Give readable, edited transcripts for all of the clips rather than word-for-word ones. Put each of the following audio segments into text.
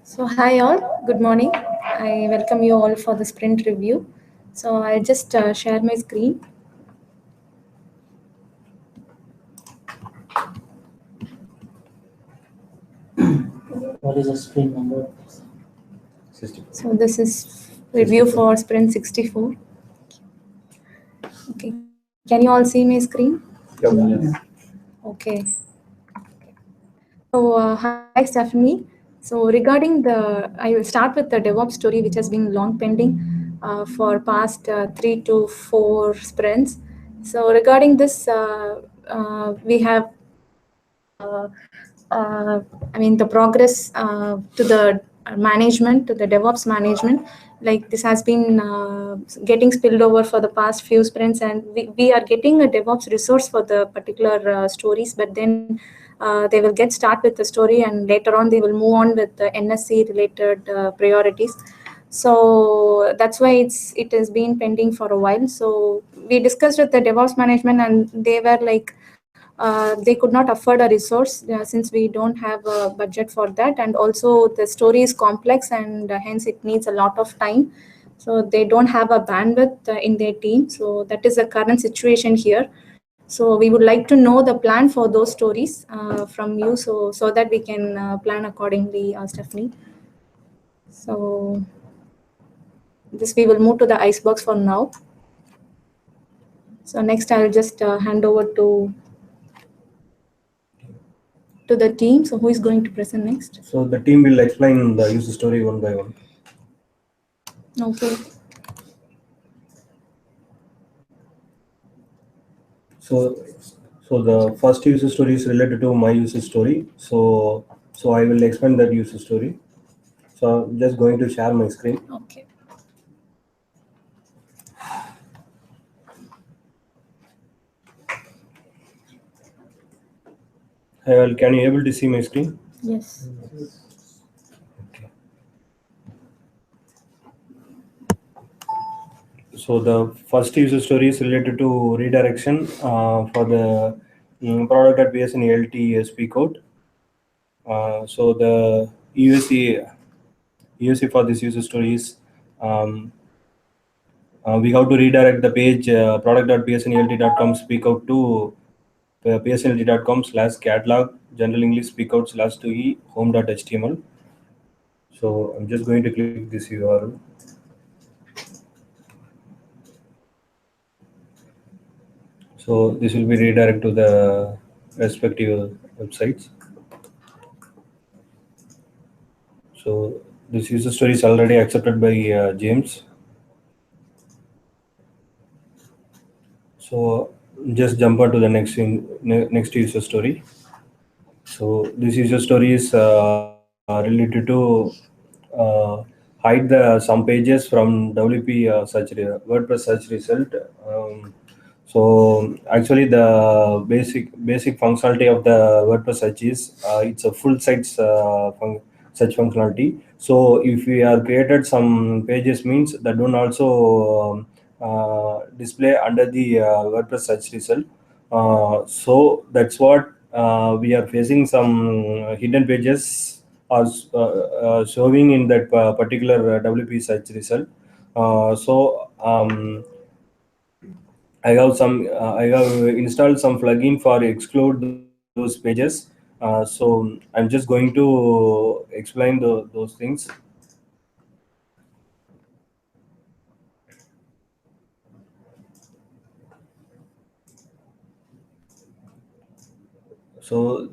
So hi all, good morning. I welcome you all for the sprint review. So I'll just share my screen. What is the sprint number? 60. So this is review 64. for sprint 64. Okay, can you all see my screen? Yes. Okay. So hi Stephanie. So regarding I will start with the DevOps story which has been long pending for past 3 to 4 sprints. So regarding this, we have the progress to the management, to the DevOps management. Like this has been getting spilled over for the past few sprints, and we are getting a DevOps resource for the particular stories, but then they will get start with the story, and later on they will move on with the NSC related priorities. So that's why it has been pending for a while. So we discussed with the DevOps management, and they were like they could not afford a resource since we don't have a budget for that, and also the story is complex, and hence it needs a lot of time. So they don't have a bandwidth in their team. So that is the current situation here. So we would like to know the plan for those stories from you, so that we can plan accordingly, Stephanie. So this we will move to the icebox for now. So next I'll just hand over to the team. So who is going to present next? So the team will explain the user story one by one. Okay. So, so the first user story is related to my user story. So I will explain that user story. So I'm just going to share my screen. Okay. Can you able to see my screen? Yes. Okay. So the first user story is related to redirection for the product at BSN speak out. So the USC for this user story is um, we have to redirect the page product.psnelt.com speak out to psnlt.com/catalog general English speak out /2e home.html. So I'm just going to click this URL. So this will be redirect to the respective websites. So this user story is already accepted by James. So just jump on to the next user story. So this user story is related to hide some pages from WP WordPress search result. So actually, the basic functionality of the WordPress search is it's a full site search functionality. So if we are created some pages means that don't also display under the WordPress search result. So that's what we are facing some hidden pages are showing in that particular WP search result. I have installed some plugin for exclude those pages. So I'm just going to explain those things. So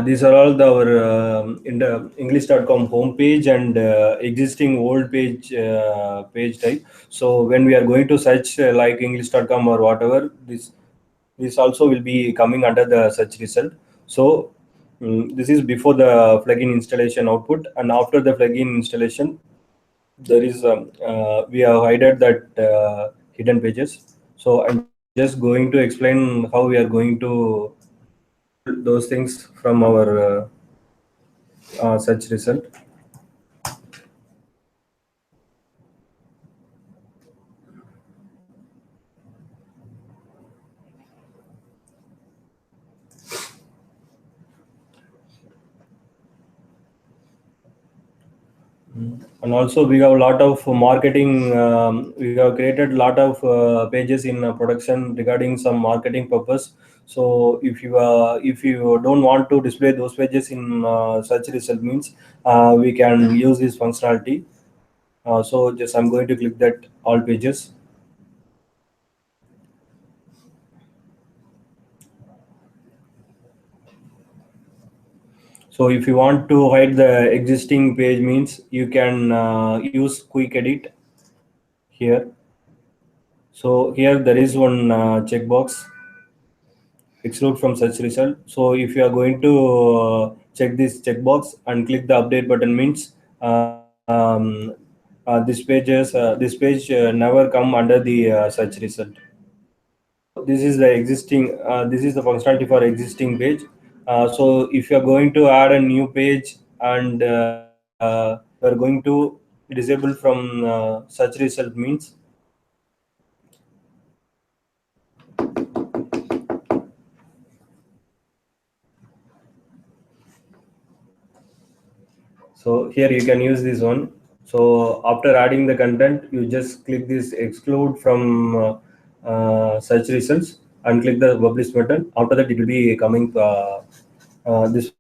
these are all our in the English.com homepage and existing old page type. So when we are going to search like English.com or whatever, this also will be coming under the search result. So this is before the plugin installation output, and after the plugin installation, there is we have hidden that hidden pages. So I'm just going to explain how we are going to those things from our search result. And also we have a lot of marketing. We have created a lot of pages in production regarding some marketing purpose. So if you don't want to display those pages in search result means we can use this functionality. So just I'm going to click that all pages. So if you want to hide the existing page means you can use quick edit here. So here there is one checkbox, exclude from search result. So if you are going to check this checkbox and click the update button means this page never come under the search result. This is the existing. This is the functionality for existing page. So if you are going to add a new page and you are going to disable from search result means so here you can use this one. So after adding the content, you just click this exclude from search results and click the publish button. After that, it will be coming. This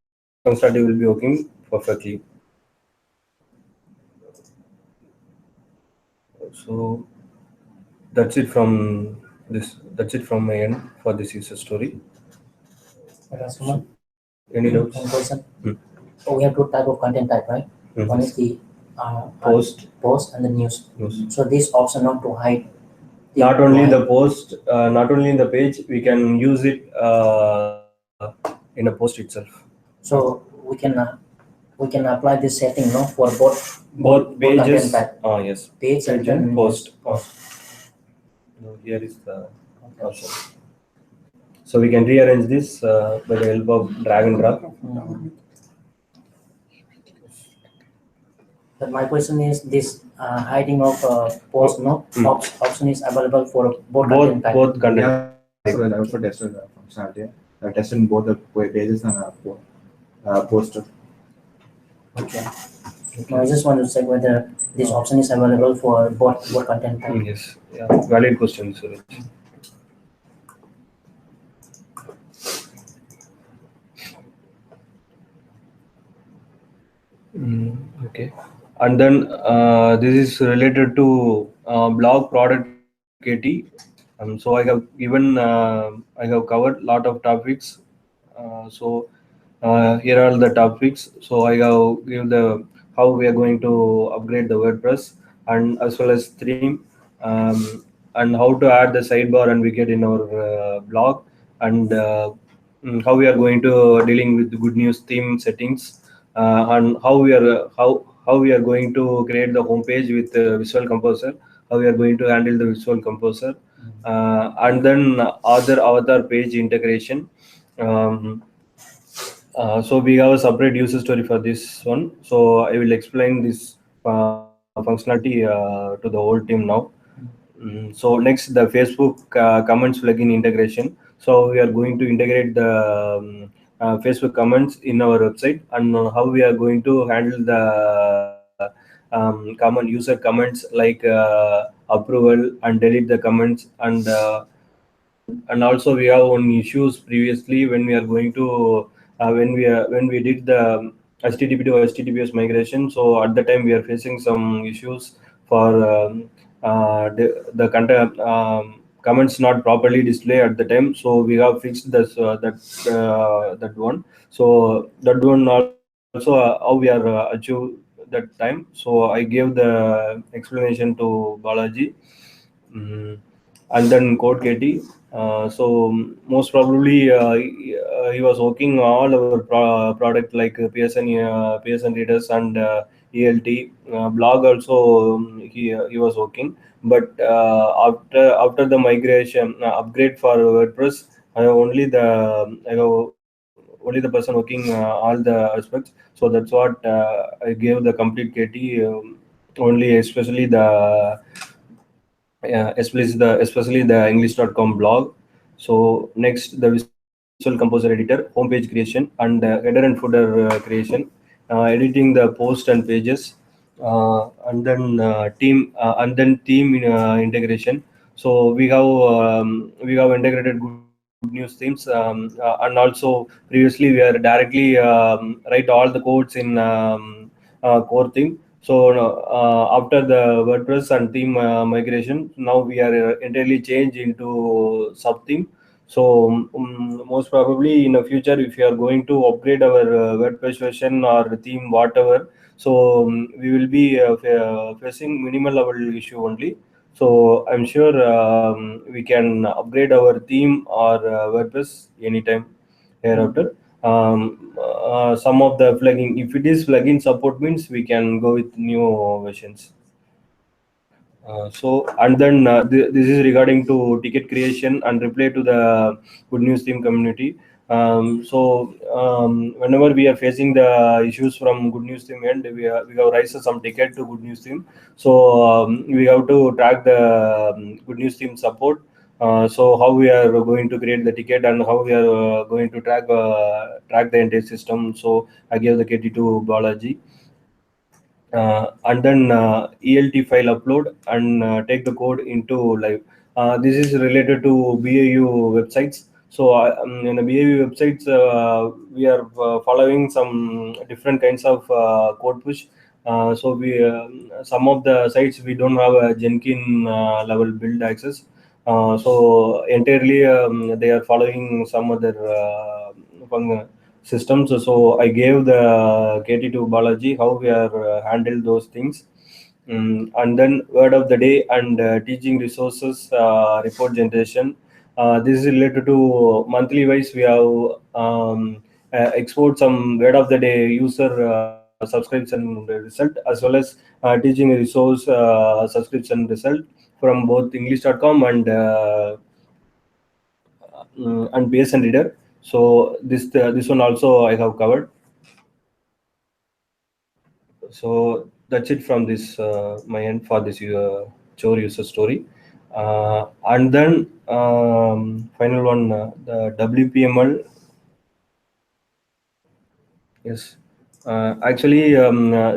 functionality will be working perfectly. So that's it from this. That's it from my end for this user story. Rajkumar, Any doubts? one question. Hmm. Oh, we have two type of content type, right? Mhm. One is the Post. and the news. News. So this option not to hide. Not only the post, not only in the page, we can use it in a post itself. So we can apply this setting no for both pages. content type. Yes. Page and then Post. Here is the option. So we can rearrange this by the help of drag and drop. But my question is this hiding of post option is available for both content type. Both content. So I also tested the functionality. I tested both the pages and post. Okay. No, I just want to check whether this option is available for both content type. Yes. Yeah. Valid question, Suraj. Okay. And then this is related to blog product KT. So I have given I have covered lot of topics. So here are the topics. So I have give the how we are going to upgrade the WordPress and as well as theme and how to add the sidebar and widget in our blog and how we are going to dealing with good news theme settings and how we are how we are going to create the homepage with Visual Composer, how we are going to handle the Visual Composer, and then other avatar page integration. So we have a separate user story for this one. So I will explain this functionality to the whole team now. So next, the Facebook comments plugin integration. So we are going to integrate the Facebook comments in our website and how we are going to handle the common user comments like approval and delete the comments and also we have on issues previously when we are going to when we did the HTTP to HTTPS migration. So at the time we are facing some issues for the content comments not properly display at the time. So we have fixed this that one. So that one also how we are achieve that time. So I gave the explanation to Balaji. And then Code KT. So most probably he was working all our product like PSN readers and ELT blog also he was working. But after the migration upgrade for WordPress, I have only the person working all the aspects. So that's what I gave the complete KT only, especially the especially the English.com blog. So next, the Visual Composer editor, homepage creation, and header and footer creation, editing the post and pages, and then team integration. So we have integrated good news themes, and also previously we are directly write all the codes in core theme. So after the WordPress and theme migration, now we are entirely changed into sub theme. So most probably in the future, if you are going to upgrade our WordPress version or theme, whatever, so we will be facing minimal level issue only. So I'm sure we can upgrade our theme or WordPress anytime hereafter. Some of the plugin, if it is plugin support, means we can go with new versions. So and then this is regarding to ticket creation and reply to the good news team community. Whenever we are facing the issues from good news team end, we have raised some ticket to good news team. So we have to track the good news team support. So how we are going to create the ticket and how we are going to track the entire system. So I gave the KT to Balaji. And then ELT file upload and take the code into live. This is related to BAU websites. So in the BAU websites, we are following some different kinds of code push. So we some of the sites we don't have a Jenkins level build access. So entirely they are following some other systems. So I gave the KT to Balaji how we are handle those things. And then word of the day and teaching resources report generation. This is related to monthly wise. We have export some word of the day user subscription result as well as teaching resource subscription result from both English.com and BSN Reader. So this one also I have covered. So that's it from this my end for this Chore user story. And then final one, the WPML. Yes. Actually,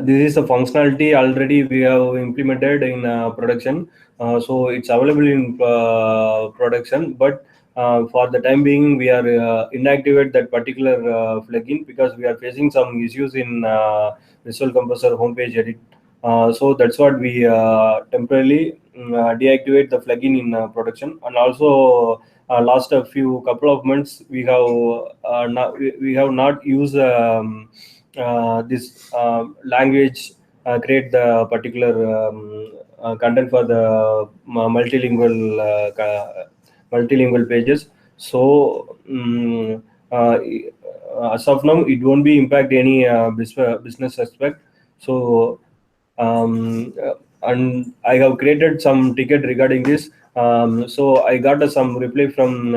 this is a functionality already we have implemented in production. So it's available in production, but for the time being, we are inactivate that particular plugin because we are facing some issues in Visual Composer homepage edit. So that's what we temporarily deactivate the plugin in production. And also last a few couple of months we have not used this language create the particular content for the multilingual pages. So as of now it won't be impact any business aspect. So and I have created some ticket regarding this. So I got some reply from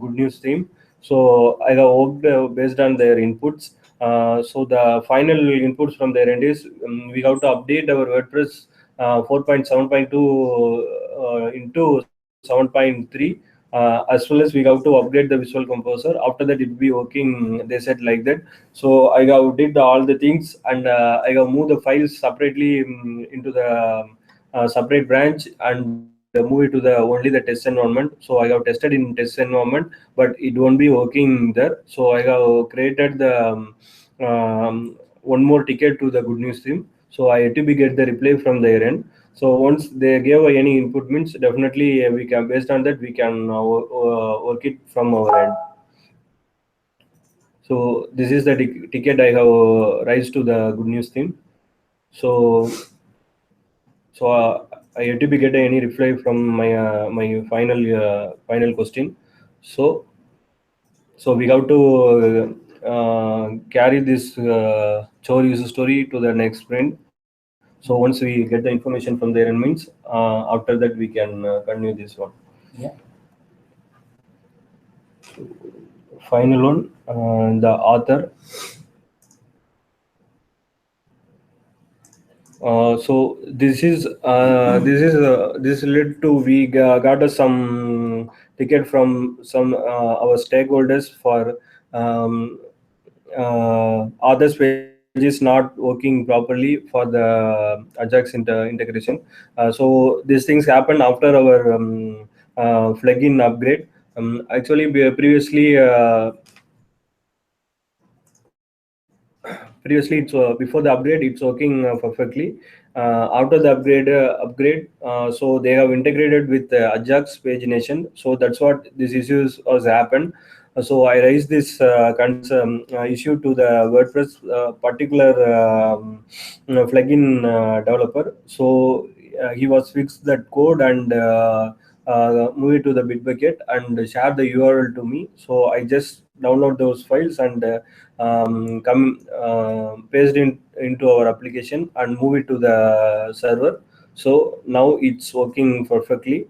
Good News team. So I have worked based on their inputs. So the final inputs from their end is we have to update our WordPress 4.7.2 into 7.3. As well as we have to upgrade the Visual Composer. After that, it will be working. They said like that. So I have did all the things and I have moved the files separately into the separate branch and move it to the only the test environment. So I have tested in test environment, but it won't be working there. So I have created the one more ticket to the Good News team. So I had to be get the reply from their end. So once they gave any input means definitely we can based on that we can work it from our end. So this is the ticket I have raised to the Good News team. So I had to be get any reply from my final question. So we have to carry this Chore user story to the next sprint. So once we get the information from there and means after that we can continue this one. Yeah. Final one, the author. So this led to we got us some ticket from some our stakeholders for author specific is not working properly for the Ajax integration. So these things happen after our plugin upgrade. Actually, previously it's before the upgrade it's working perfectly. After the upgrade, so they have integrated with Ajax pagination. So that's what these issues has happened. So I raised this issue to the WordPress particular plugin developer. So he was fixed that code and move it to the Bitbucket and share the URL to me. So I just download those files and paste into our application and move it to the server. So now it's working perfectly.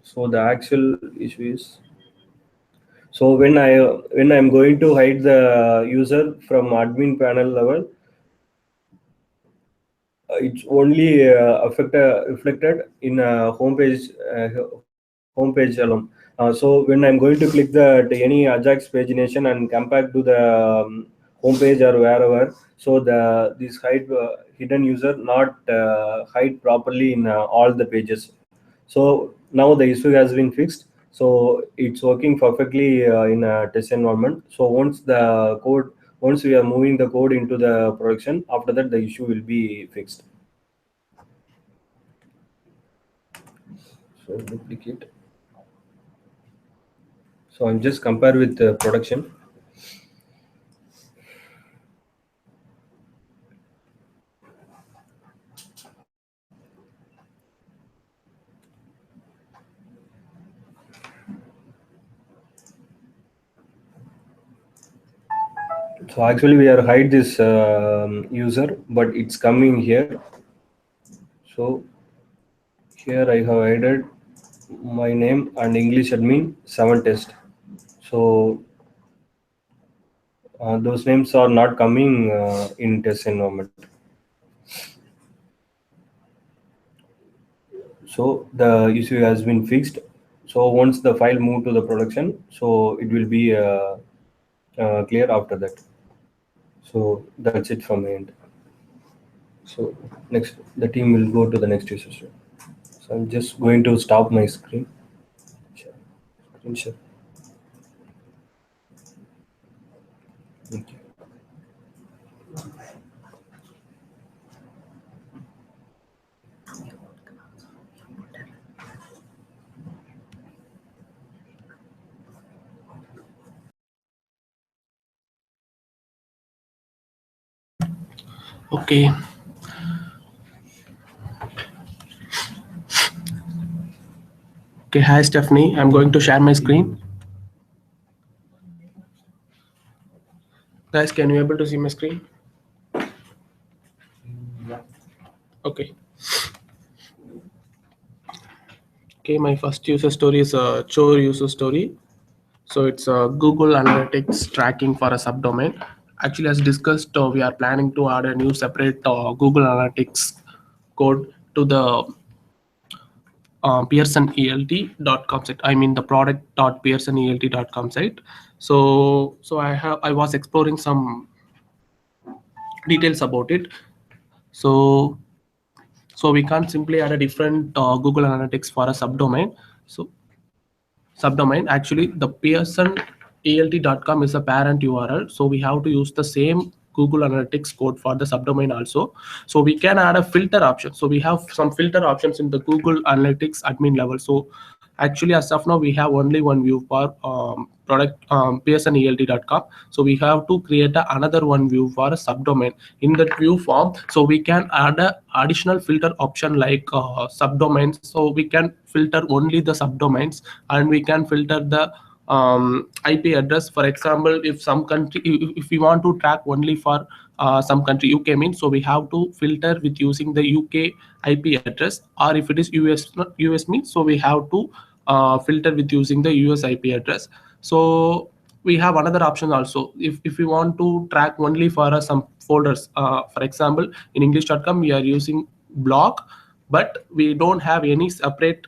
So the actual issue is, so when I'm going to hide the user from admin panel level, it's only reflected in a homepage alone. So when I'm going to click any Ajax pagination and come back to the homepage or wherever, so this hidden user not hide properly in all the pages. So now the issue has been fixed. So it's working perfectly in a test environment. So once we are moving the code into the production, after that the issue will be fixed. So duplicate. So I'm just compare with the production. So actually we are hide this user, but it's coming here. So here I have added my name and English admin 7 test. So those names are not coming in test environment. So the issue has been fixed. So once the file move to the production, so it will be clear after that. So that's it from my end. So next, the team will go to the next user story. So I'm just going to stop my screen. Screen share. Thank you. Okay. Okay, hi Stephanie. I'm going to share my screen. Guys, can you able to see my screen? Okay. Okay, my first user story is a Chore user story. So it's a Google Analytics tracking for a subdomain. Actually, as discussed, we are planning to add a new separate Google Analytics code to the pearsonelt.com site. I mean the product.pearsonelt.com site. So I was exploring some details about it. So we can't simply add a different Google Analytics for a subdomain. So subdomain, actually the pearsonelt.com is a parent URL. So we have to use the same Google Analytics code for the subdomain also. So we can add a filter option. So we have some filter options in the Google Analytics admin level. So actually, as of now, we have only one view for product pearsonelt.com. So we have to create another one view for a subdomain. In that view form, so we can add a additional filter option like subdomains. So we can filter only the subdomains, and we can filter the IP address. For example, if some country, if we want to track only for some country, UK means, so we have to filter with using the UK IP address, or if it is US means, so we have to filter with using the US IP address. So we have another option also. If we want to track only for some folders, for example, in English.com we are using blog, but we don't have any separate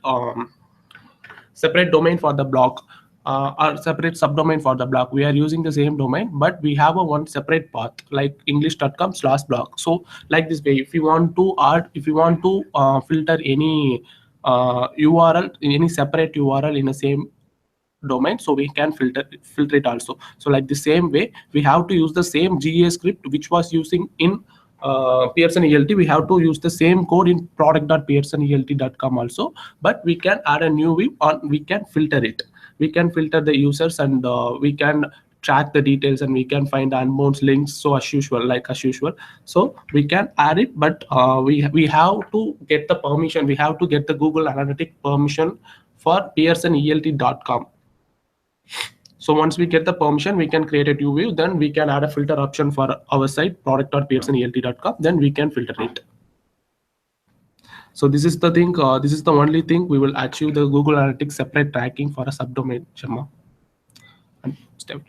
domain for the blog. a separate subdomain for the blog. We are using the same domain, but we have a one separate path like english.com/blog. So like this way, if you want to add, if you want to filter any URL, any separate URL in the same domain, so we can filter it also. So like the same way, we have to use the same GA script which was using in Pearson ELT. We have to use the same code in product.pearsonelt.com also, but we can add a new view on, we can filter it. We can filter the users, and we can track the details, and we can find unbound links. So as usual, so we can add it, but we have to get the permission. We have to get the Google Analytics permission for pearsonelt.com. So once we get the permission, we can create a new view. Then we can add a filter option for our site, product.pearsonelt.com. Then we can filter it. So this is the thing. This is the only thing we will achieve the Google Analytics separate tracking for a subdomain, Sharma. And step.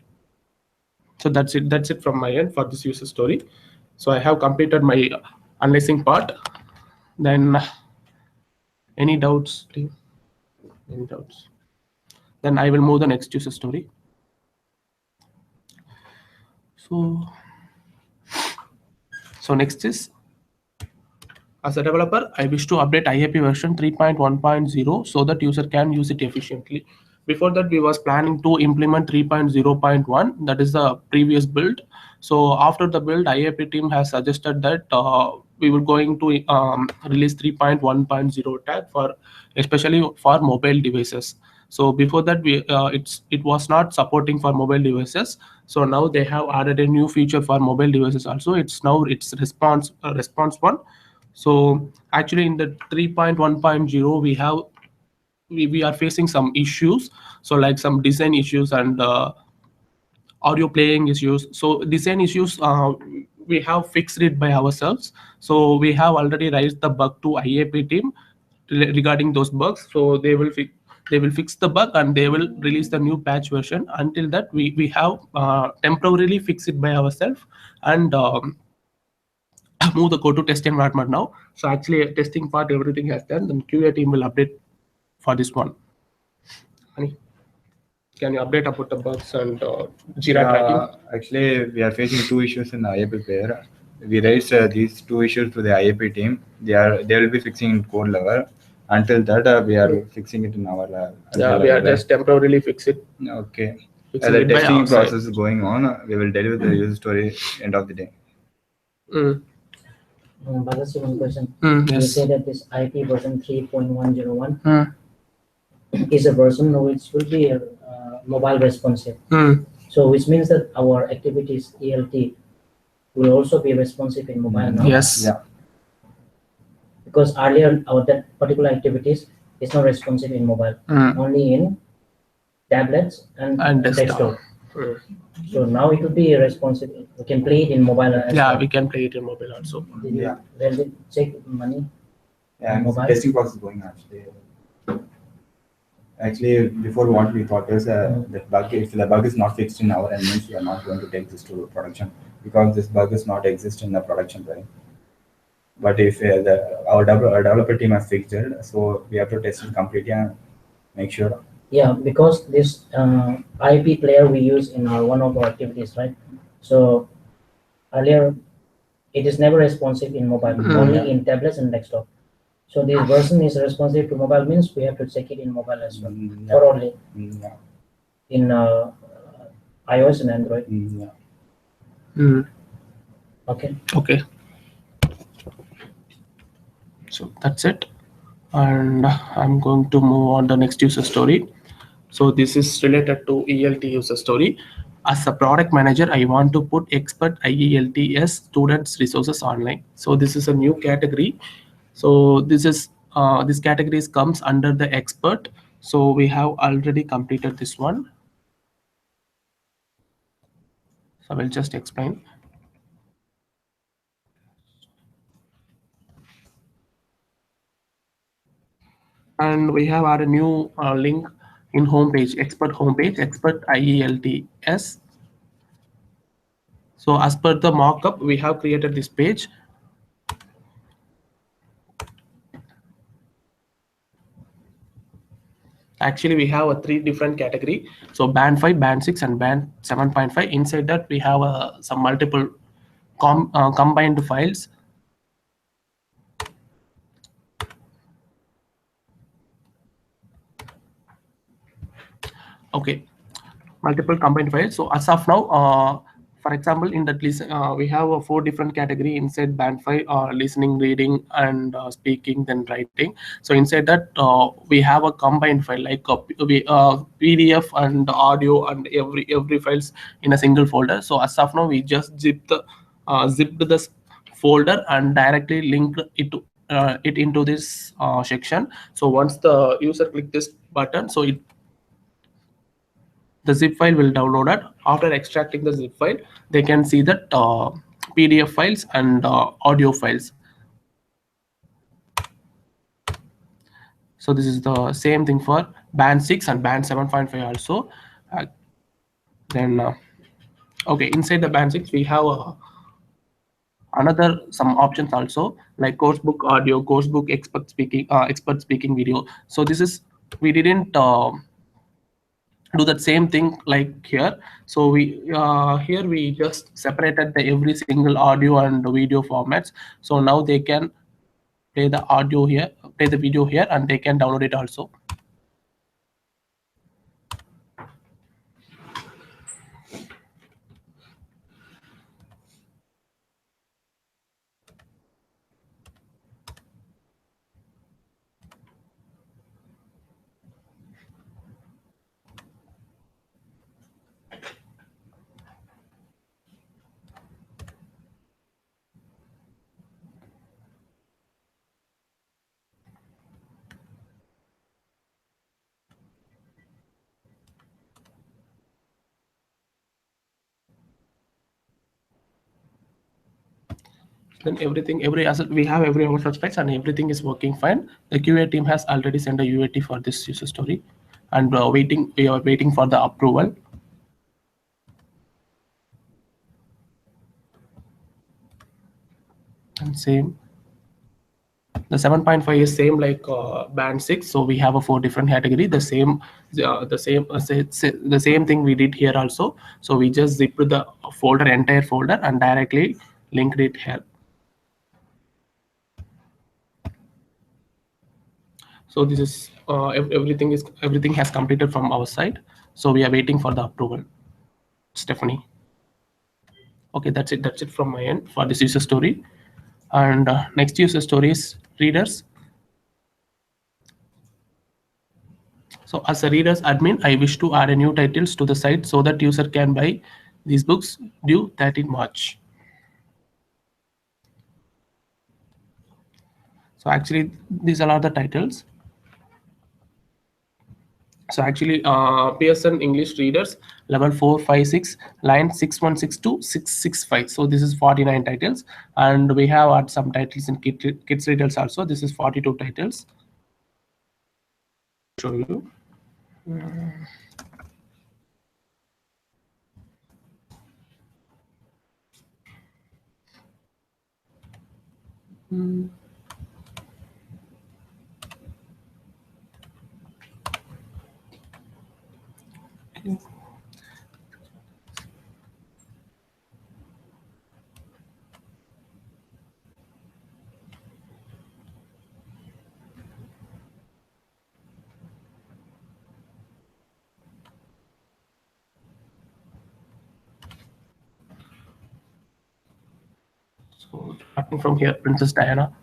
So that's it. That's it from my end for this user story. So I have completed my analyzing part. Then any doubts? Any doubts? Then I will move the next user story. So next is, as a developer, I wish to update IAP version 3.1.0 so that user can use it efficiently. Before that, we was planning to implement 3.0.1, that is the previous build. So after the build, IAP team has suggested that we were going to release 3.1.0 tag for, especially for mobile devices. So before that, it was not supporting for mobile devices. So now they have added a new feature for mobile devices also. It's response 1. So actually in the 3.1.0, we are facing some issues. So like some design issues and audio playing issues. So design issues, we have fixed it by ourselves. So we have already raised the bug to IAP team regarding those bugs. So they will fix the bug and they will release the new patch version. Until that, we have temporarily fixed it by ourselves and move the code to test environment now. So actually testing part, everything has done. Then QA team will update for this one. Ani, can you update about the bugs and Jira tracking? Actually, we are facing two issues in the IAP player. We raised these two issues to the IAP team. They will be fixing in code level. Until that, we are fixing it in our lab. Yeah, we are just temporarily fix it. Okay. Fixing The it by testing outside. process is going on. We will deliver the user story end of the day. Balaji, one question. You You say that this IP version 3.101 Mm. is a version which will be mobile responsive. So which means that our activities ELT will also be responsive in mobile now. Yes. Yeah. Because earlier that particular activities is not responsive in mobile, only in tablets and desktop. So now it will be responsive. We can play it in mobile as Yeah, well. we can play it in mobile also. Did you Yeah. really check money? Yeah, and Mobile? testing process is going on actually. Before what we thought is the bug, if the bug is not fixed in our end, means we are not going to take this to production because this bug is not exist in the production, right? But if our developer team has fixed it, so we have to test it completely and make sure. Yeah, because this IP player we use in one of our activities, right? So earlier it is never responsive in mobile, only in tablets and desktop. So this version is responsive to mobile, means we have to check it in mobile as well, or only Yeah. in iOS and Android. Yeah. Okay. Okay. So that's it. And I'm going to move on the next user story. So this is related to ELT user story. As a product manager, I want to put expert IELTS students resources online. So this is a new category. So this category comes under the expert. So we have already completed this one. So I will just explain. And we have added a new link in homepage, expert IELTS. So as per the mockup, we have created this page. Actually, we have a 3 different category. So band 5, band 6, and band 7.5. Inside that, we have some multiple combined files. Okay, multiple combined files. So as of now, for example, in that list, we have 4 different category inside band 5: listening, reading, and speaking, then writing. So inside that, we have a combined file like PDF and audio and every files in a single folder. So as of now, we just zipped this folder and directly linked it into this section. So once the user click this button, so the zip file will download it. After extracting the zip file, they can see that PDF files and audio files. So this is the same thing for band 6 and band 7.5 also. Okay, inside the band 6 we have another some options also, like course book audio, course book expert speaking video. So this is, we didn't do that same thing like here. So we here we just separated the every single audio and video formats. So now they can play the audio here, play the video here, and they can download it also. Then every asset, we have every suspects and everything is working fine. The QA team has already sent a UAT for this user story, and we are waiting for the approval. And same, the 7.5 is same like band 6. So we have a 4 different category, the same thing we did here also. So we just zipped the folder, entire folder, and directly linked it here. So this is everything has completed from our side. So we are waiting for the approval. Stephanie. Okay, that's it from my end for this user story. And next user story is readers. So as a readers admin, I wish to add a new titles to the site so that user can buy these books due 13 March. So actually, these are all the titles. So actually, Pearson English readers level 4, 5, 6, line 6162, 665. So this is 49 titles, and we have had some titles in kids readers also. This is 42 titles. Show you. Okay. So starting from here, Princess Diana.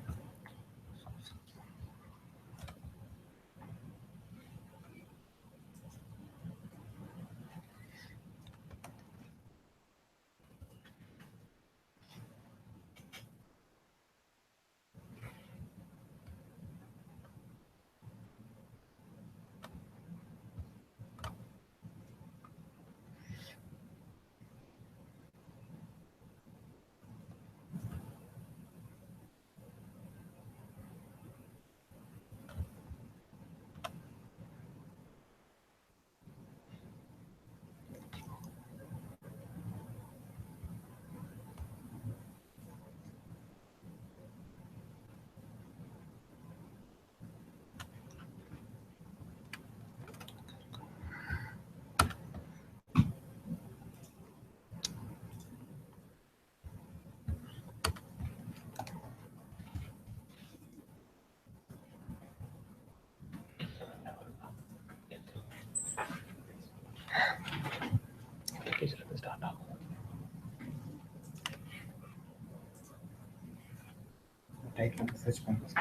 Title search purpose.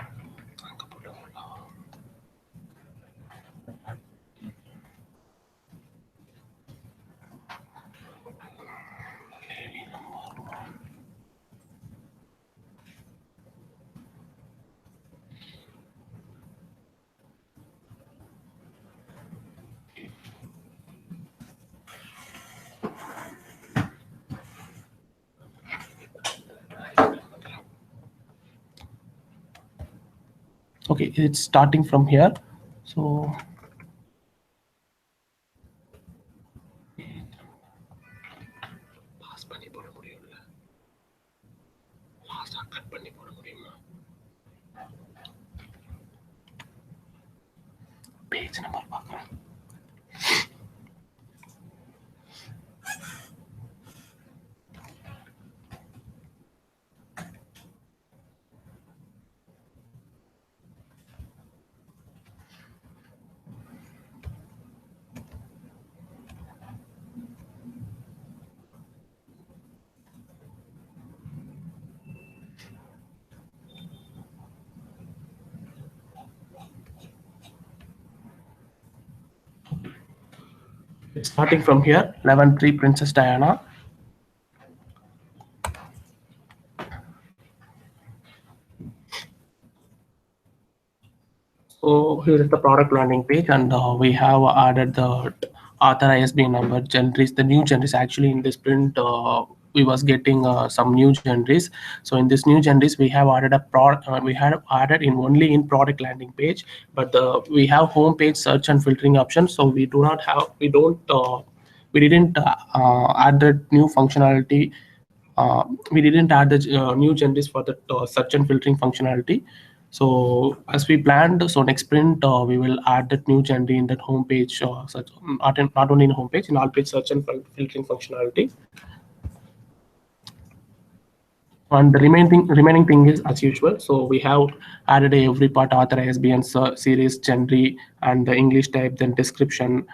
Okay, it's starting from here. So page number. It's starting from here, 11:3 Princess Diana. So here is the product landing page, and we have added the author ISBN number, genres, the new genres. Actually, in this print, we was getting some new genres. So in this new genres, we have added a product. We had added in only in product landing page, but we have home page search and filtering options. So we do not have. We didn't add the new functionality. We didn't add the new genres for the search and filtering functionality. So as we planned, so next sprint we will add that new genre in that home page, search, not only in home page, in all page search and filtering functionality. And the remaining thing is as usual. So we have added every part author ISBN series, genre, and the English type, then description,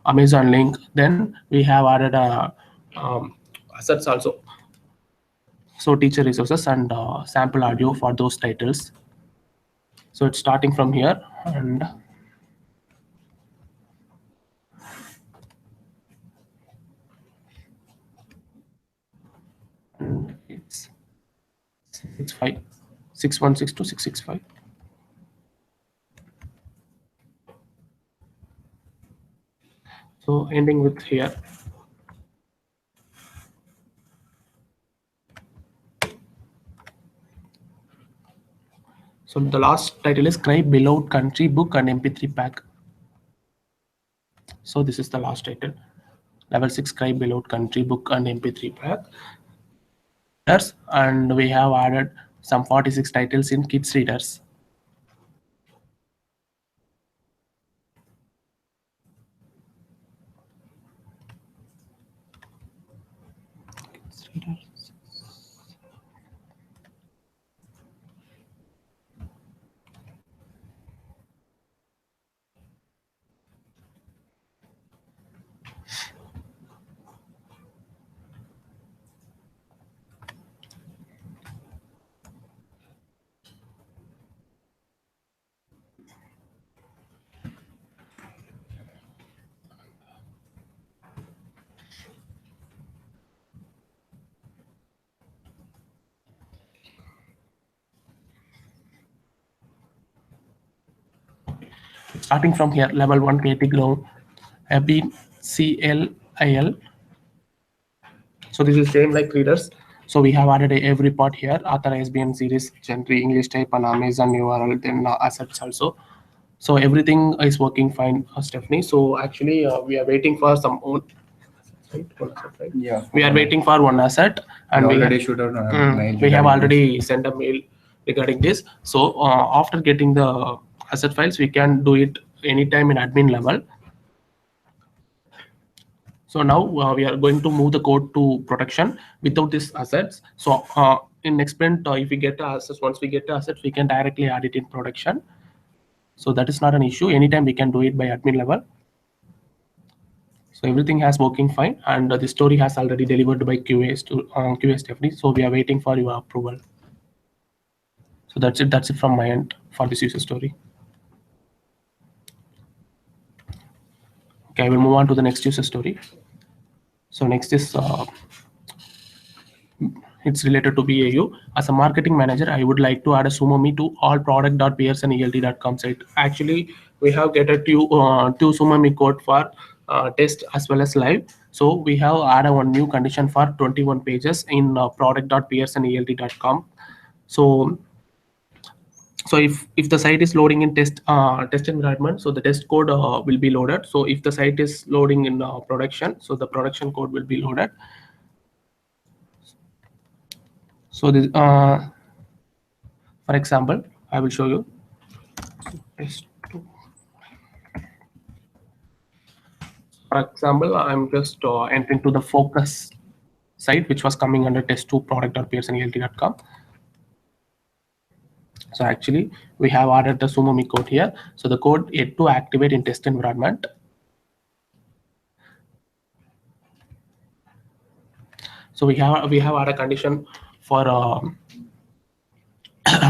Amazon link. Then we have added assets also. So teacher resources and sample audio for those titles. So it's starting from here, and it's 616 to 665. So ending with here. So the last title is Scribe Beloved Country Book and MP3 Pack. So this is the last title. Level 6 Scribe Beloved Country Book and MP3 Pack. And we have added some 46 titles in Kids Readers. Kids Readers. Starting from here, level 1 Creative Ground, CLIL. So this is same like readers. So we have added every part here, author ISBN series, genre, English type, and Amazon URL, then assets also. So everything is working fine, Stephanie. So actually we are waiting for some own. Right? Yeah. We are waiting for one asset, and we already shoot out mail. We have already sent a mail regarding this. So after getting the asset files, we can do it anytime in admin level. So now we are going to move the code to production without these assets. So in next sprint, if we get the assets, once we get the assets, we can directly add it in production. So that is not an issue. Anytime we can do it by admin level. So everything has working fine, and the story has already delivered by QA Stephanie. So we are waiting for your approval. So that's it. That's it from my end for this user story. Okay, I will move on to the next user story. So next is it's related to BAU. As a marketing manager, I would like to add a SumoMe to all product.pearsonelt.com site. Actually, we have get a two SumoMe code for test as well as live. So we have added one new condition for 21 pages in product.pearsonelt.com. So if the site is loading in test environment, so the test code will be loaded. So if the site is loading in production, so the production code will be loaded. So this, for example, I will show you. For example, I'm just entering to the focus site, which was coming under test2 product.pearsonelt.com. So actually, we have added the SumoMe code here. So the code yet to activate in test environment. So we have added a condition for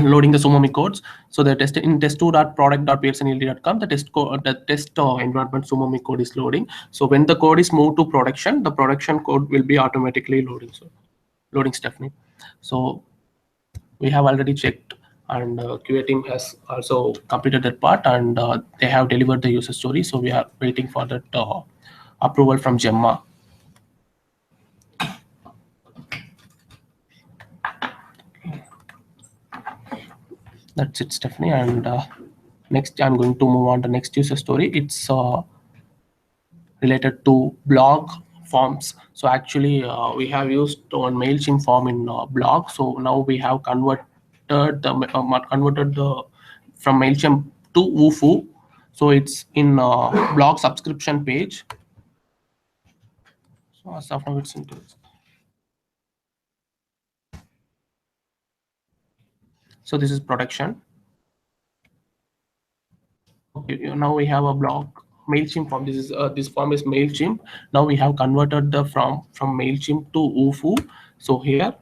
loading the SumoMe codes. So the test in test2.product.pearsonelt.com, the test environment SumoMe code is loading. So when the code is moved to production, the production code will be automatically loading. So loading Stephanie. So we have already checked, and QA team has also completed that part, and they have delivered the user story. So we are waiting for that approval from Gemma. That's it, Stephanie. And next, I'm going to move on to next user story. It's related to blog forms. So actually, we have used one MailChimp form in blog. So now we have converted the from MailChimp to Wufoo. So it's in blog subscription page. So as of now, it's into this. So this is production. Okay, now we have a blog MailChimp form. This form is MailChimp. Now we have converted the from MailChimp to Wufoo. So here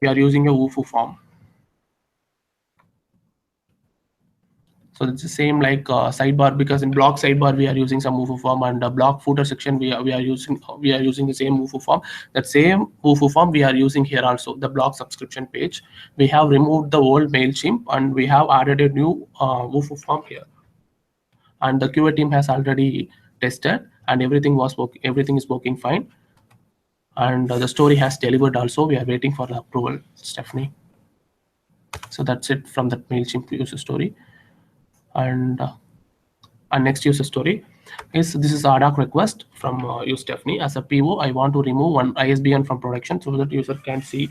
we are using a Wufoo form. So it's the same like sidebar, because in blog sidebar we are using some Wufoo form, and blog footer section we are using the same Wufoo form. That same Wufoo form we are using here also. The blog subscription page, we have removed the old MailChimp and we have added a new Wufoo form here. And the QA team has already tested, and everything is working fine. And the story has delivered also. We are waiting for the approval, Stephanie. So that's it from that MailChimp user story. And our next user story is this is ad hoc request from you, Stephanie. As a PO, I want to remove one ISBN from production so that user can see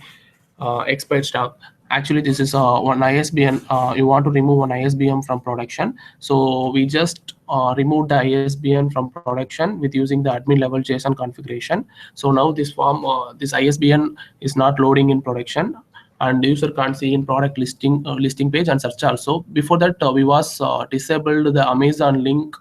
expired stock. Actually, this is one ISBN. You want to remove one ISBN from production. So we just removed the ISBN from production with using the admin level JSON configuration. So now this form, this ISBN is not loading in production, and the user can't see in product listing page and search also. Before that, we was disabled the Amazon link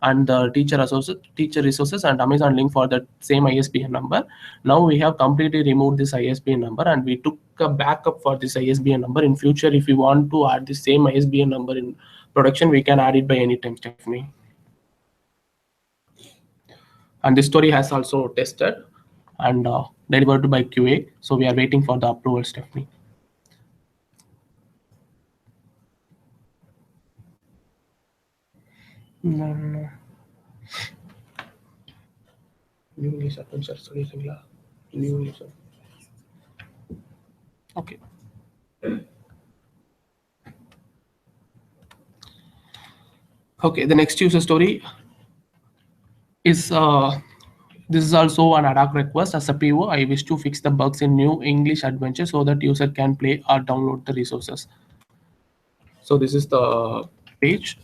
and the teacher resources and Amazon link for that same ISBN number. Now we have completely removed this ISBN number, and we took a backup for this ISBN number. In future, if we want to add the same ISBN number in production, we can add it by any time, Stephanie. And this story has also tested and delivered by QA. So we are waiting for the approval, Stephanie. No. Okay. Okay, the next user story is this is also an ad hoc request. As a PO, I wish to fix the bugs in New English Adventure so that user can play or download the resources. So this is the page.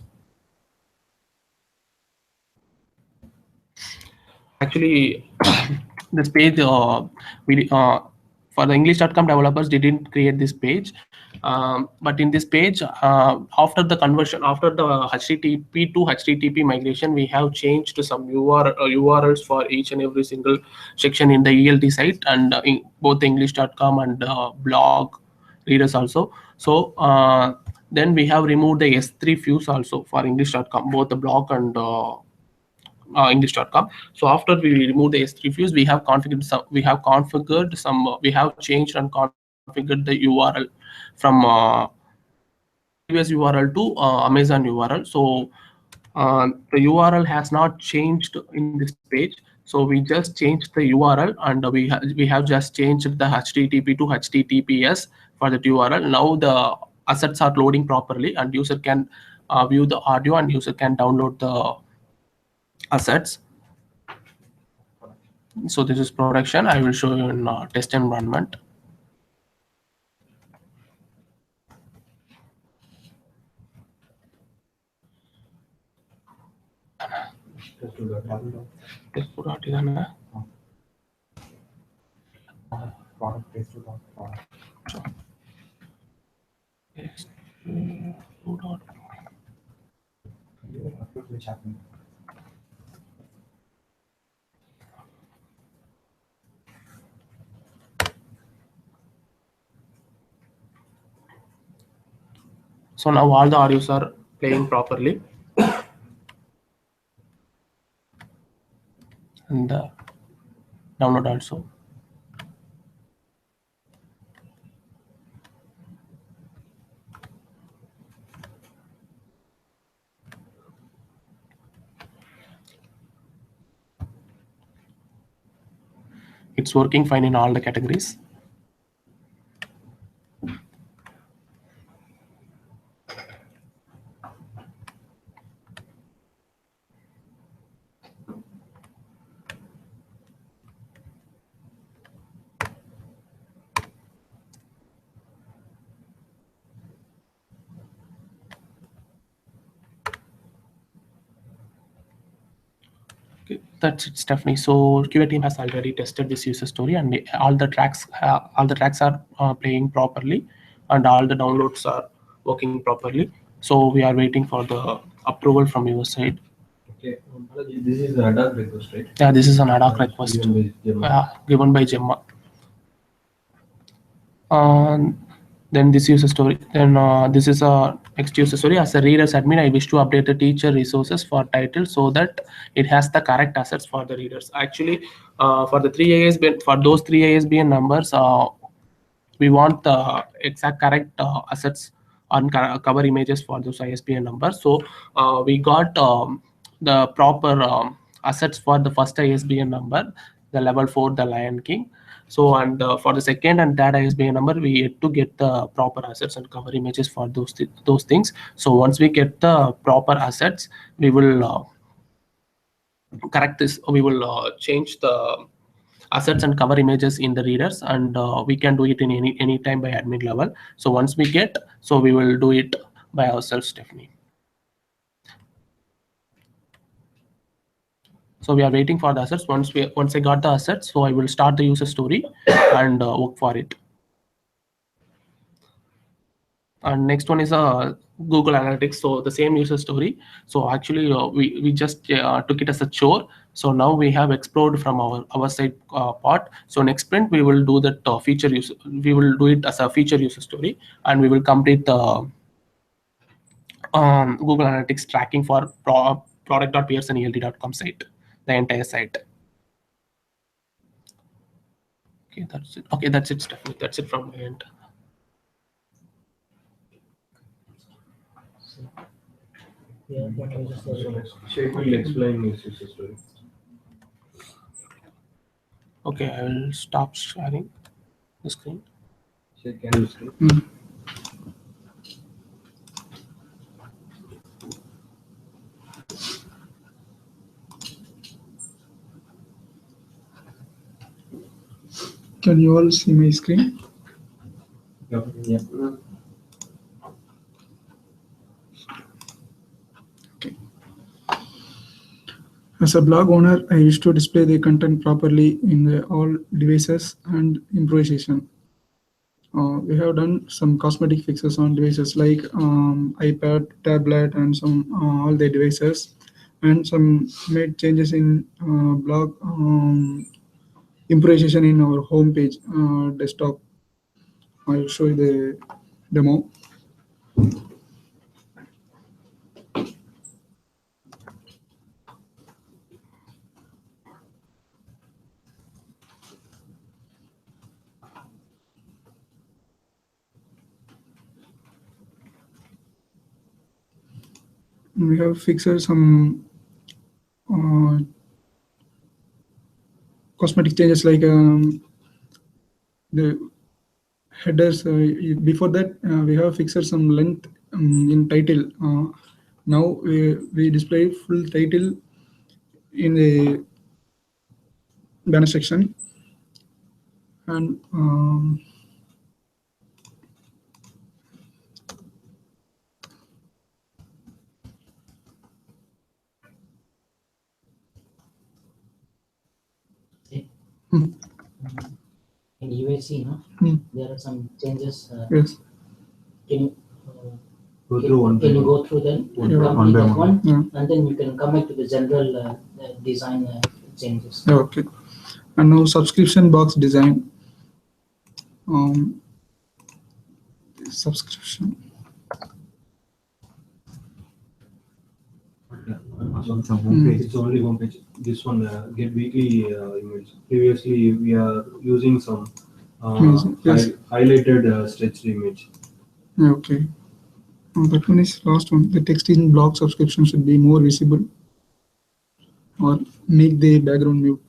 Actually, this page for the English.com developers didn't create this page, but in this page, after the conversion, after the HTTP to HTTP migration, we have changed to some URLs for each and every single section in the ELT site, and in both English.com and blog readers also. So then we have removed the S3 views also for English.com, both the blog and English.com. So after we remove the S3 views, we have configured some. We have changed and configured the URL from previous URL to Amazon URL. So the URL has not changed in this page. So we just changed the URL, and we have just changed the HTTP to HTTPS for the URL. Now the assets are loading properly, and user can view the audio, and user can download the assets. So this is production. I will show you in test environment. Which happened? So now all the audios are playing properly, and download also. It's working fine in all the categories. That's it, Stephanie. So QA team has already tested this user story, and all the tracks are playing properly, and all the downloads are working properly. So we are waiting for the approval from your side. Okay, this is an ad hoc request, right? Yeah, this is an ad hoc request given by Gemma. Then this user story. Then this is a next user story. As a readers admin, I wish to update the teacher resources for title so that it has the correct assets for the readers. Actually, for the those three ISBN numbers, we want the exact correct assets on cover images for those ISBN numbers. So we got the proper assets for the first ISBN number, the level 4, the Lion King. So, and for the second and third ISBN number, we had to get the proper assets and cover images for those things. So once we get the proper assets, we will correct this. We will change the assets and cover images in the readers, and we can do it in any time by admin level. So once we get, so we will do it by ourselves, Stephanie. So we are waiting for the assets. Once I got the assets, so I will start the user story and work for it. And next one is Google Analytics. So the same user story. So actually we just took it as a chore. So now we have explored from our side part. So next sprint we will do that feature use. We will do it as a feature user story, and we will complete the Google Analytics tracking for product.pearsonelt.com site, the entire site. Okay, that's it. Okay, that's it, Stephanie. That's it from my end. Yeah, what user story? Sheikh will explain his user story. Okay, I will stop sharing the screen. Sheikh, can you screen? Can you all see my screen? Yeah. Okay. As a blog owner, I wish to display the content properly in all devices and improvisation. We have done some cosmetic fixes on devices like iPad, tablet, and some all the devices, and some made changes in blog improvisation in our home page desktop. I'll show you the demo. We have fixed some cosmetic changes like the headers. Before that, we have fixed some length in title. Now we display full title in the banner section, and In UAC, no, there are some changes. yes, Can you, Go through one by can you one. go through them? Yeah. Complete that one, yeah. and then you can come back to the general design changes. Yeah, okay. And now subscription box design. Subscription. It's a homepage. It's only homepage. This one get weekly image. Previously, we are using some Yes. highlighted stretched image. Yeah, okay. That one is last one. The text in block subscription should be more visible, or make the background mute.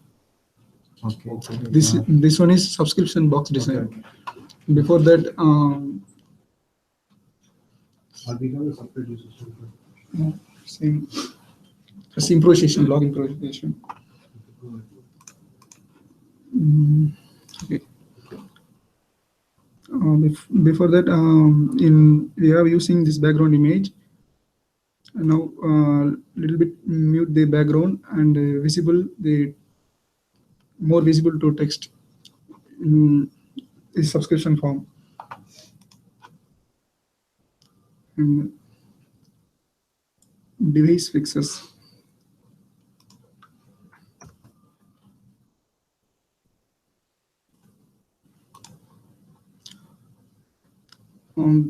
Okay. This one is subscription box design. Before that, same. Just improvisation, log improvisation. Okay. Before that, we are using this background image. And now, little bit mute the background and visible the more visible to text in the subscription form. And device fixes.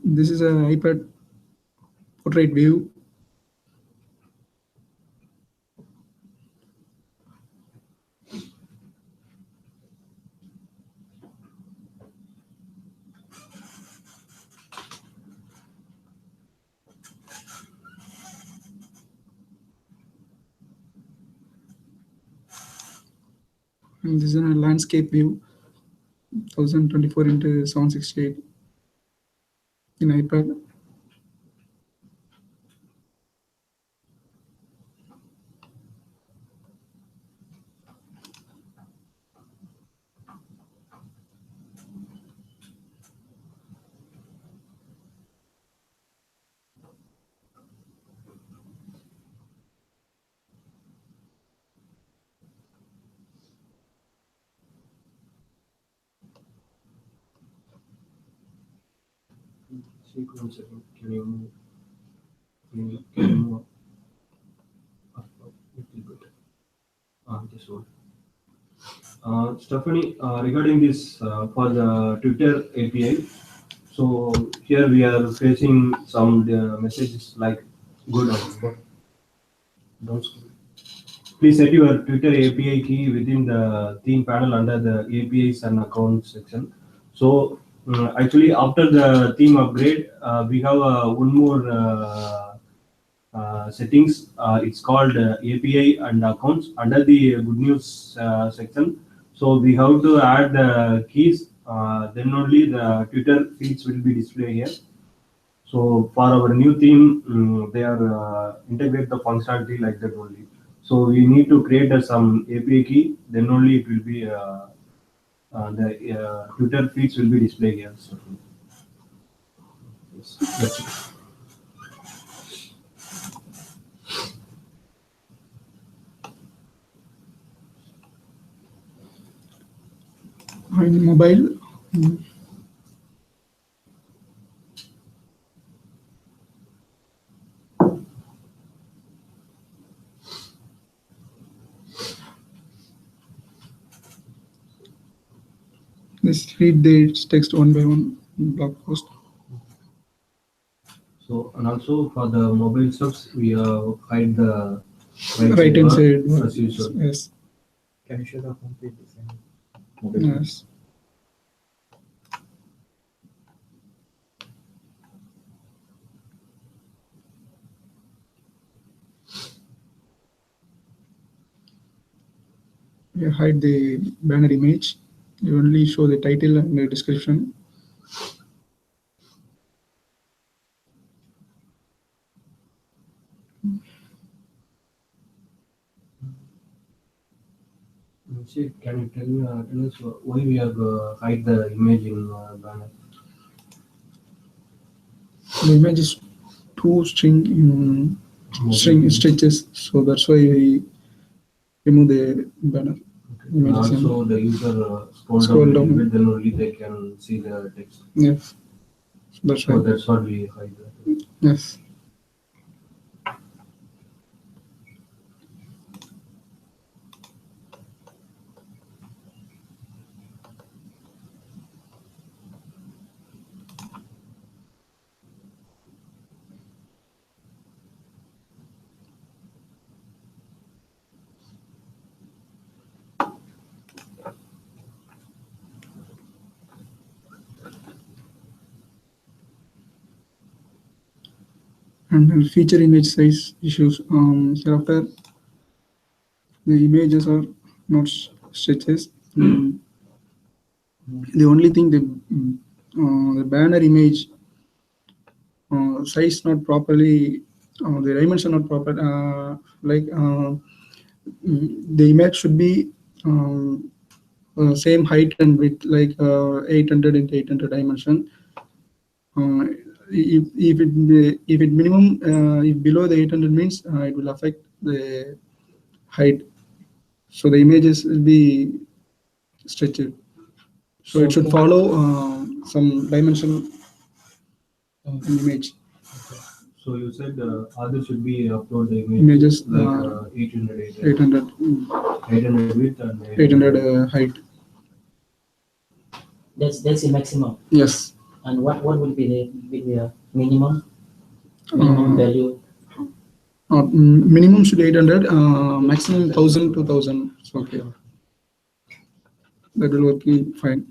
This is an iPad portrait view. And this is a landscape view, 1024 into 768 in iPad. Sequence setting. Can you move up a little bit? This one. Stephanie, regarding this for the Twitter API, so here we are facing some messages like good or bad. Don't scroll. Please set your Twitter API key within the theme panel under the APIs and accounts section. So actually, after the theme upgrade, we have one more settings. It's called API and accounts under the good news section. So we have to add the keys. Then only the Twitter feeds will be displayed here. So for our new theme, they are integrate the functionality like that only. So we need to create some API key. Then only it will be the Twitter feeds will be displayed here. So, yes, that's it. In mobile, let's read the text one by one. blog post. So, and also for the mobile stuffs, we hide the Right hand side. as usual. Yes. Can you show the homepage design? Yes. You hide the banner image. You only show the title and the description. Can you tell us why we have hide the image in banner? The image is too string stretches, so that's why we remove the banner. And Images in- also the user scroll Scroll down a down. little bit, then only they can see the text. Yes, that's So right. that's what we hide that. Yes. And then feature image size issues. Hereafter, the images are not stretches. The only thing the banner image size not properly, the dimension not proper. The image should be same height and width, like 800 into 800 dimension. If it minimum, if below the 800 means it will affect the height. So the images will be stretched. So it should follow some dimension in image. So you said others should be upload the Images, like 800, 800, 800 width and 800 height. That's the maximum. Yes. And what will be the minimum Uh, value? Minimum should 800, maximum 1000, 2000. So okay. That will work fine.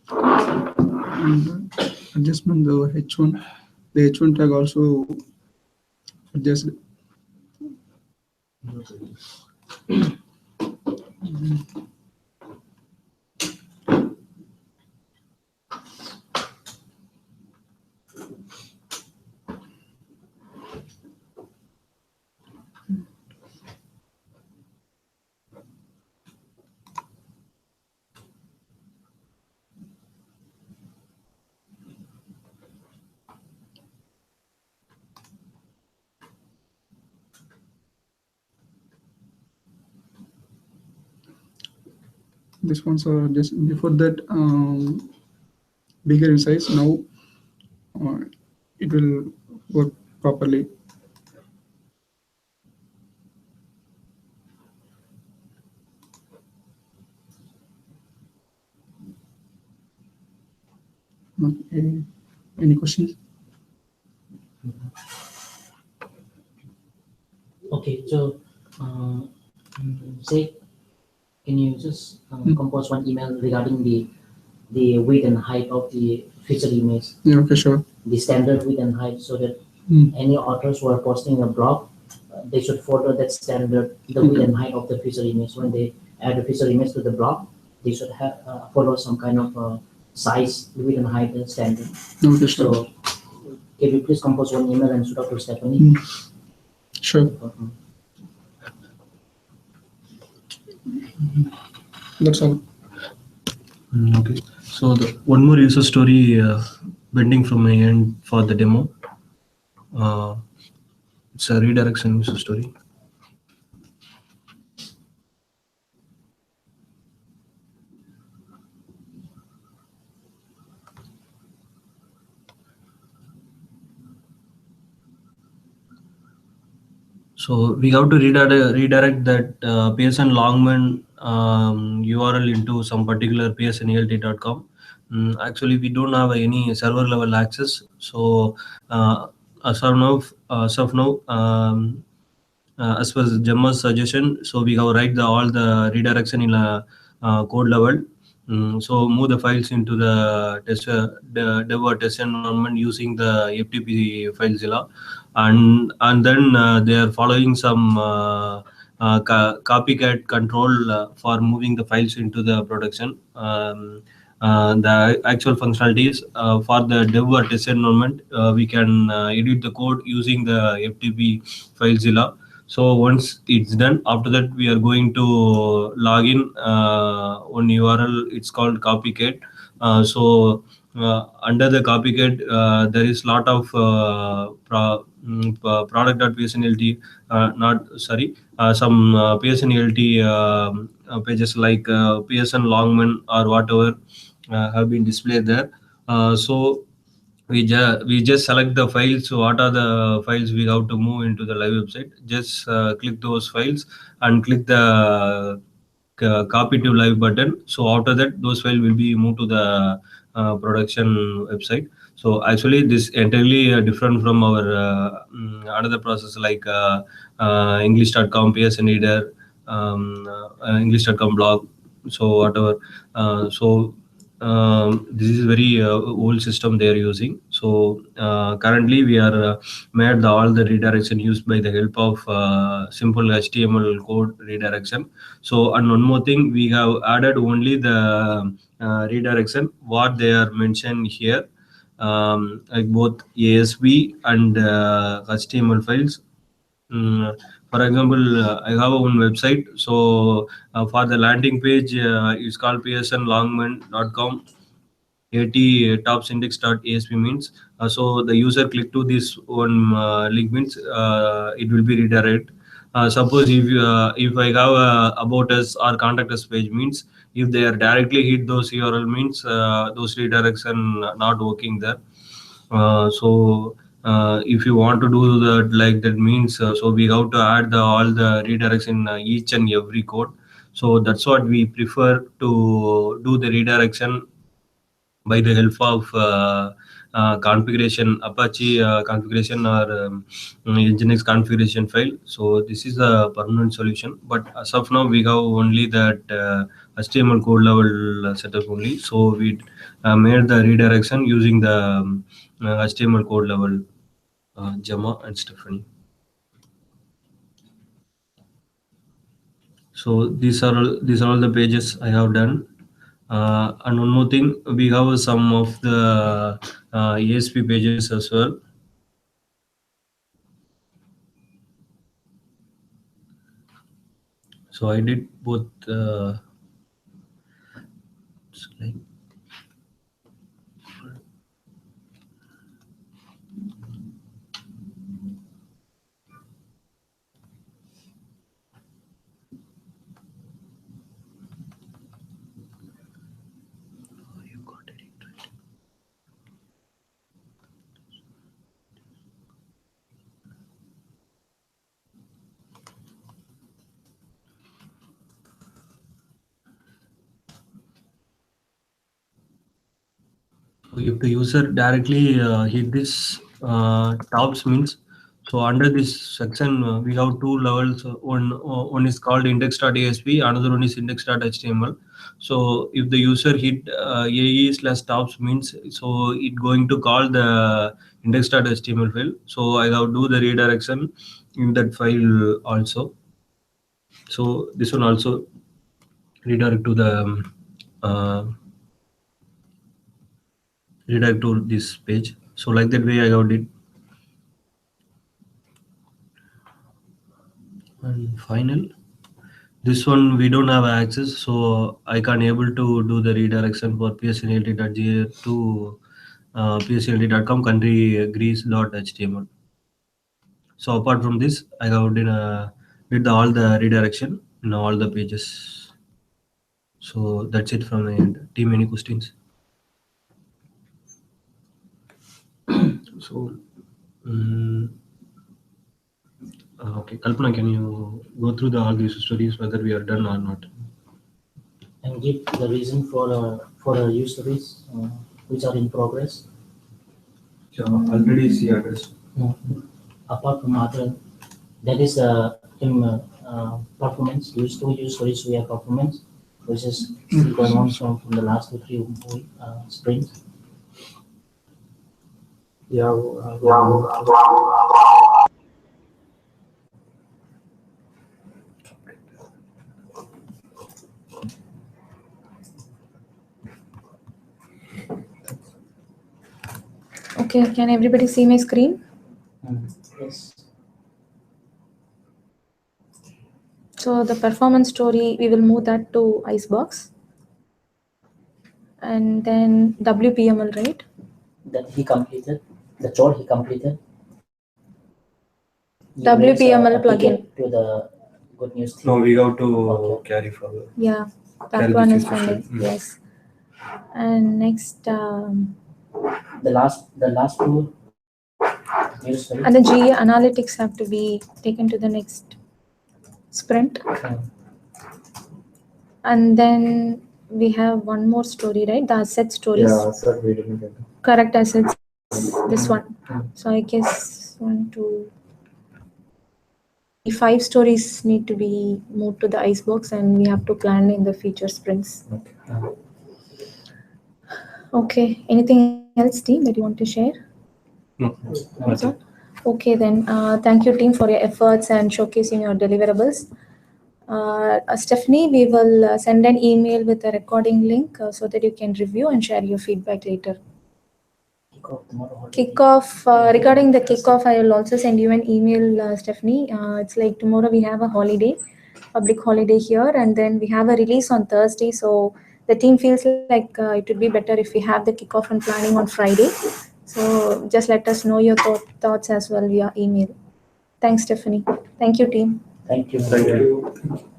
And adjustment the H1. The H1 tag also adjust. This ones are just before that bigger in size. Now it will work properly. Okay. Any questions? Okay, so say, can you just compose one email regarding the width and height of the feature image, Yeah, okay, sure. the standard width and height, so that any authors who are posting a blog, they should follow that standard, the width and height of the feature image. When they add a feature image to the blog, they should have follow some kind of size, width and height standard. Okay, sure. So, can you please compose one email and shoot out to Stephanie? Sure. That's all. Okay. So one more user story bending from my end for the demo. It's a redirection user story. So we have to redirect that Pearson Longman URL into some particular pearsonalt.com. Actually, we don't have any server level access. So as of now, as per Gemma's suggestion, so we have write all the redirection in a code level. So move the files into the dev or test environment using the FTP FileZilla, and then they are following some copycat control for moving the files into the production. The actual functionalities for the dev or test environment, we can edit the code using the FTP FileZilla. So once it's done, after that we are going to log in one URL. It's called copycat. Under the copycat, there is lot of product.psnlt, some PSNLT pages like Pearson Longman or whatever have been displayed there. So we just select the files. So what are the files we have to move into the live website? Just click those files and click the copy to live button. So after that, those files will be moved to the production website. So actually, this entirely different from our another process like English.com, PSN Reader, English.com blog. So whatever. This is very old system they are using. So currently we are made all the redirection used by the help of simple HTML code redirection. So and one more thing, we have added only the redirection what they are mentioned here, like both ASP and HTML files. For example, I have one website. So for the landing page, it's called pearsonlongman.com. 80 topsindex.asp means so the user click to this one link means it will be redirect. Suppose if I have about us or contact us page means if they are directly hit those URL means those redirection not working there. If you want to do that like that means so we have to add all the redirection each and every code. So that's what we prefer to do the redirection by the help of configuration, Apache configuration or Nginx configuration file. So this is a permanent solution. But as of now, we have only that HTML code level setup only. So we made the redirection using the HTML code level Gemma and Stephanie. So these are all the pages I have done. And one more thing, we have some of the ASP pages as well. So I did both slide. Oh, you got it right. If the user directly hit this tops means, so under this section we have two levels. One is called index.asp, another one is index.html. So if the user hit AE/tops means, so it going to call the index.html file. So I have do the redirection in that file also. So this one also redirect to the redirect to this page. So like that way I have did. And final, this one we don't have access, so I can't able to do the redirection for psnlt.ga to psnlt.com country greece.html. So apart from this, I have did all the redirection in all the pages. So that's it from my end. Team, any questions? So Okay, Kalpana, can you go through all these stories, whether we are done or not? And give the reason for use stories which are in progress. Already see address. Apart from other, that is performance, use stories we have performance, which is still going on from the last 2-3 sprints. Yeah. Okay, can everybody see my screen? Yes. So the performance story, we will move that to Icebox. And then WPML, right? That he completed, the chore he completed. He WPML brings a plugin. ticket to the good news team. No, we have to Okay. carry forward. Yeah, Carry that one the is future pending. state. Yes. And next, The last two news stories. and the GA analytics have to be taken to the next sprint. And then we have one more story, right? The asset stories. Yeah, sir, we didn't get it. Correct assets. This one. So I guess 1, 2, 5 stories need to be moved to the Icebox, and we have to plan in the future sprints. Okay. Okay. Anything else, team, that you want to share? No, That's all? Okay, then. Thank you, team, for your efforts and showcasing your deliverables. Stephanie, we will send an email with a recording link so that you can review and share your feedback later. Kickoff tomorrow. Kickoff, regarding the kickoff, I will also send you an email, Stephanie. It's like tomorrow we have a holiday, public holiday here, and then we have a release on Thursday. So the team feels like it would be better if we have the kickoff and planning on Friday. So just let us know your thoughts as well via email. Thanks, Stephanie. Thank you, team. Thank you. Thank you.